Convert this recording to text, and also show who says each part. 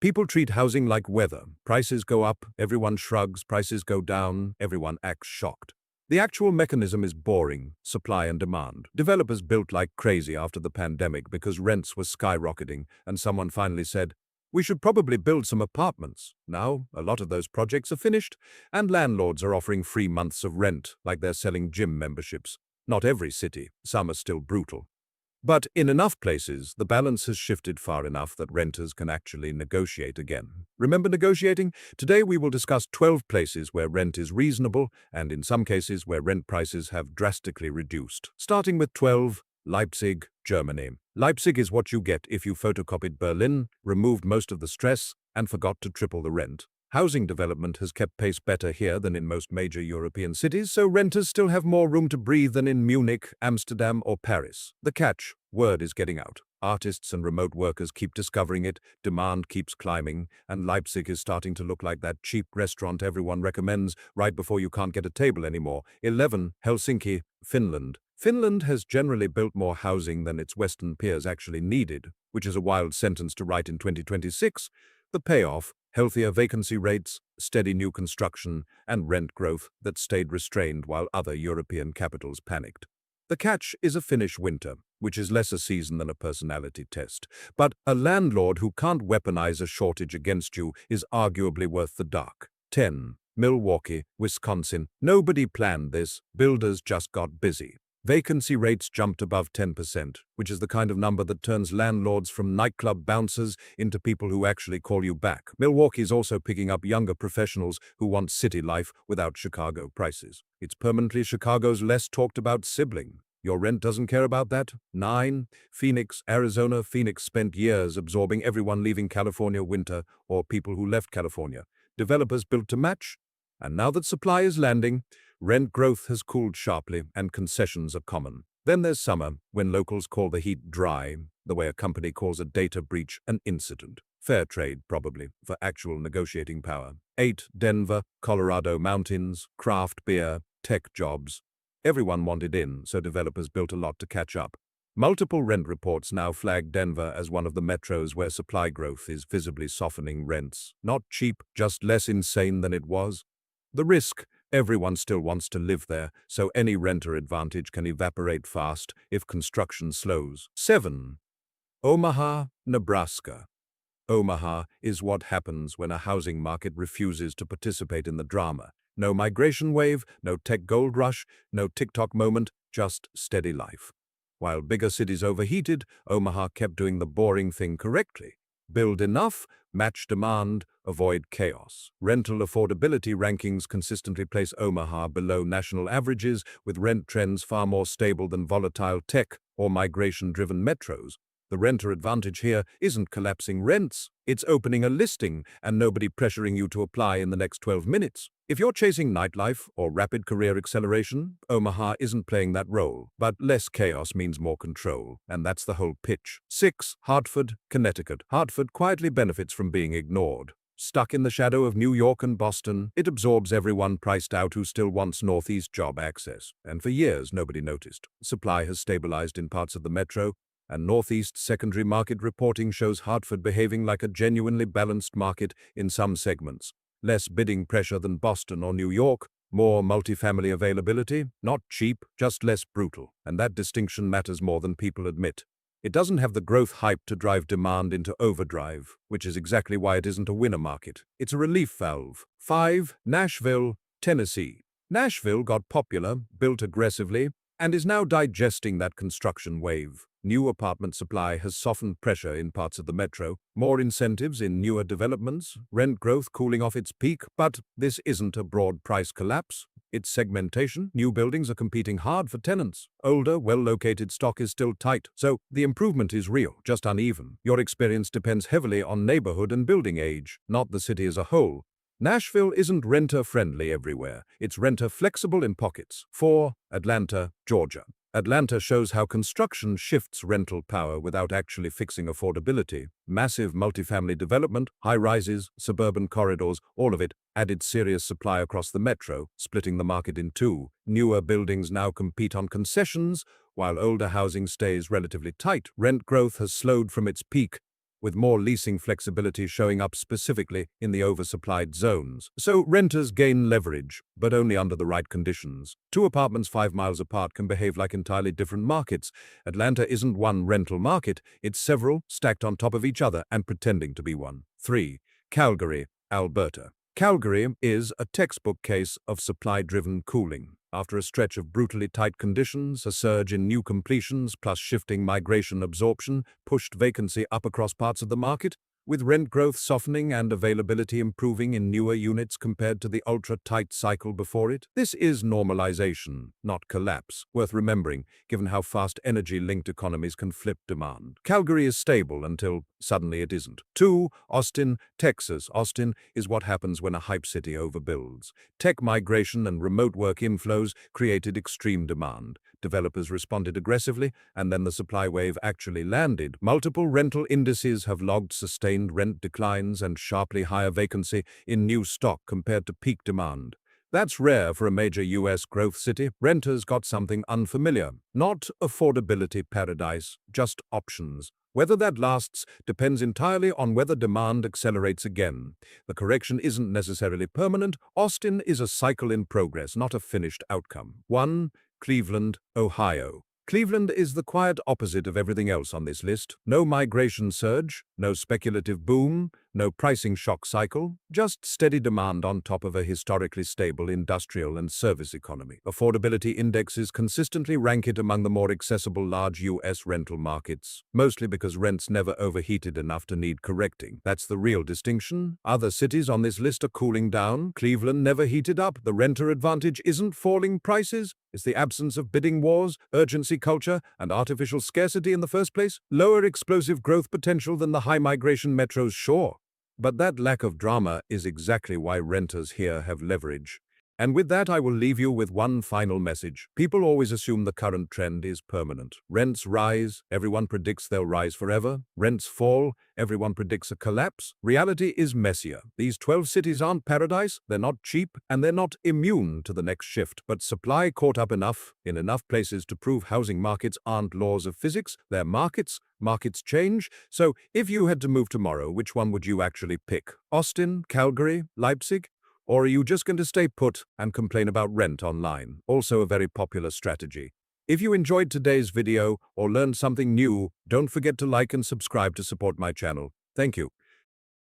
Speaker 1: People treat housing like weather. Prices go up, everyone shrugs, prices go down, everyone acts shocked. The actual mechanism is boring: supply and demand. Developers built like crazy after the pandemic because rents were skyrocketing, and someone finally said, "We should probably build some apartments." Now, a lot of those projects are finished, and landlords are offering free months of rent like they're selling gym memberships. Not every city, some are still brutal. But in enough places, the balance has shifted far enough that renters can actually negotiate again. Remember negotiating? Today we will discuss 12 places where rent is reasonable and in some cases where rent prices have drastically reduced. Starting with 12, Leipzig, Germany. Leipzig is what you get if you photocopied Berlin, removed most of the stress, and forgot to triple the rent. Housing development has kept pace better here than in most major European cities, so renters still have more room to breathe than in Munich, Amsterdam, or Paris. The catch: word is getting out. Artists and remote workers keep discovering it, demand keeps climbing, and Leipzig is starting to look like that cheap restaurant everyone recommends right before you can't get a table anymore. 11. Helsinki, Finland. Finland has generally built more housing than its Western peers actually needed, which is a wild sentence to write in 2026. The payoff: healthier vacancy rates, steady new construction, and rent growth that stayed restrained while other European capitals panicked. The catch is a Finnish winter, which is less a season than a personality test. But a landlord who can't weaponize a shortage against you is arguably worth the dark. 10. Milwaukee, Wisconsin. Nobody planned this, builders just got busy. Vacancy rates jumped above 10%, which is the kind of number that turns landlords from nightclub bouncers into people who actually call you back. Milwaukee's also picking up younger professionals who want city life without Chicago prices. It's permanently Chicago's less talked about sibling. Your rent doesn't care about that? 9. Phoenix, Arizona. Phoenix spent years absorbing everyone leaving California winter or people who left California. Developers built to match. And now that supply is landing, rent growth has cooled sharply and concessions are common. Then there's summer, when locals call the heat dry, the way a company calls a data breach an incident. Fair trade, probably, for actual negotiating power. 8. Denver, Colorado mountains, craft beer, tech jobs. Everyone wanted in, so developers built a lot to catch up. Multiple rent reports now flag Denver as one of the metros where supply growth is visibly softening rents. Not cheap, just less insane than it was. The risk: everyone still wants to live there, so any renter advantage can evaporate fast if construction slows. 7. Omaha, Nebraska. Omaha is what happens when a housing market refuses to participate in the drama. No migration wave, no tech gold rush, no TikTok moment, just steady life. While bigger cities overheated, Omaha kept doing the boring thing correctly. Build enough, match demand, avoid chaos. Rental affordability rankings consistently place Omaha below national averages, with rent trends far more stable than volatile tech or migration-driven metros. The renter advantage here isn't collapsing rents, it's opening a listing and nobody pressuring you to apply in the next 12 minutes. If you're chasing nightlife or rapid career acceleration, Omaha isn't playing that role. But less chaos means more control, and that's the whole pitch. 6. Hartford, Connecticut. Hartford quietly benefits from being ignored. Stuck in the shadow of New York and Boston, it absorbs everyone priced out who still wants Northeast job access. And for years, nobody noticed. Supply has stabilized in parts of the metro, and Northeast secondary market reporting shows Hartford behaving like a genuinely balanced market in some segments. Less bidding pressure than Boston or New York, more multifamily availability, not cheap, just less brutal. And that distinction matters more than people admit. It doesn't have the growth hype to drive demand into overdrive, which is exactly why it isn't a winner market. It's a relief valve. 5. Nashville, Tennessee. Nashville got popular, built aggressively, and is now digesting that construction wave. New apartment supply has softened pressure in parts of the metro, more incentives in newer developments, rent growth cooling off its peak, but this isn't a broad price collapse. It's segmentation. New buildings are competing hard for tenants. Older, well-located stock is still tight, so the improvement is real, just uneven. Your experience depends heavily on neighborhood and building age, not the city as a whole. Nashville isn't renter-friendly everywhere. It's renter-flexible in pockets. 4. Atlanta, Georgia. Atlanta shows how construction shifts rental power without actually fixing affordability. Massive multifamily development, high-rises, suburban corridors, all of it added serious supply across the metro, splitting the market in two. Newer buildings now compete on concessions, while older housing stays relatively tight. Rent growth has slowed from its peak, with more leasing flexibility showing up specifically in the oversupplied zones. So renters gain leverage, but only under the right conditions. Two apartments 5 miles apart can behave like entirely different markets. Atlanta isn't one rental market, it's several stacked on top of each other and pretending to be one. 3. Calgary, Alberta. Calgary is a textbook case of supply-driven cooling. After a stretch of brutally tight conditions, a surge in new completions plus shifting migration absorption pushed vacancy up across parts of the market, with rent growth softening and availability improving in newer units compared to the ultra-tight cycle before it. This is normalization, not collapse, worth remembering given how fast energy-linked economies can flip demand. Calgary is stable until suddenly it isn't. 2. Austin, Texas. Austin is what happens when a hype city overbuilds. Tech migration and remote work inflows created extreme demand. Developers responded aggressively, and then the supply wave actually landed. Multiple rental indices have logged sustained rent declines and sharply higher vacancy in new stock compared to peak demand. That's rare for a major U.S. growth city. Renters got something unfamiliar. Not affordability paradise, just options. Whether that lasts depends entirely on whether demand accelerates again. The correction isn't necessarily permanent. Austin is a cycle in progress, not a finished outcome. 1. Cleveland, Ohio. Cleveland is the quiet opposite of everything else on this list. No migration surge, no speculative boom, no pricing shock cycle, just steady demand on top of a historically stable industrial and service economy. Affordability indexes consistently rank it among the more accessible large U.S. rental markets, mostly because rents never overheated enough to need correcting. That's the real distinction. Other cities on this list are cooling down. Cleveland never heated up. The renter advantage isn't falling prices. It's the absence of bidding wars, urgency culture, and artificial scarcity in the first place. Lower explosive growth potential than the high migration metros, sure. But that lack of drama is exactly why renters here have leverage. And with that, I will leave you with one final message. People always assume the current trend is permanent. Rents rise, everyone predicts they'll rise forever. Rents fall, everyone predicts a collapse. Reality is messier. These 12 cities aren't paradise, they're not cheap, and they're not immune to the next shift. But supply caught up enough in enough places to prove housing markets aren't laws of physics, they're markets. Markets change. So if you had to move tomorrow, which one would you actually pick? Austin, Calgary, Leipzig? Or are you just going to stay put and complain about rent online? Also a very popular strategy. If you enjoyed today's video or learned something new, don't forget to like and subscribe to support my channel. Thank you.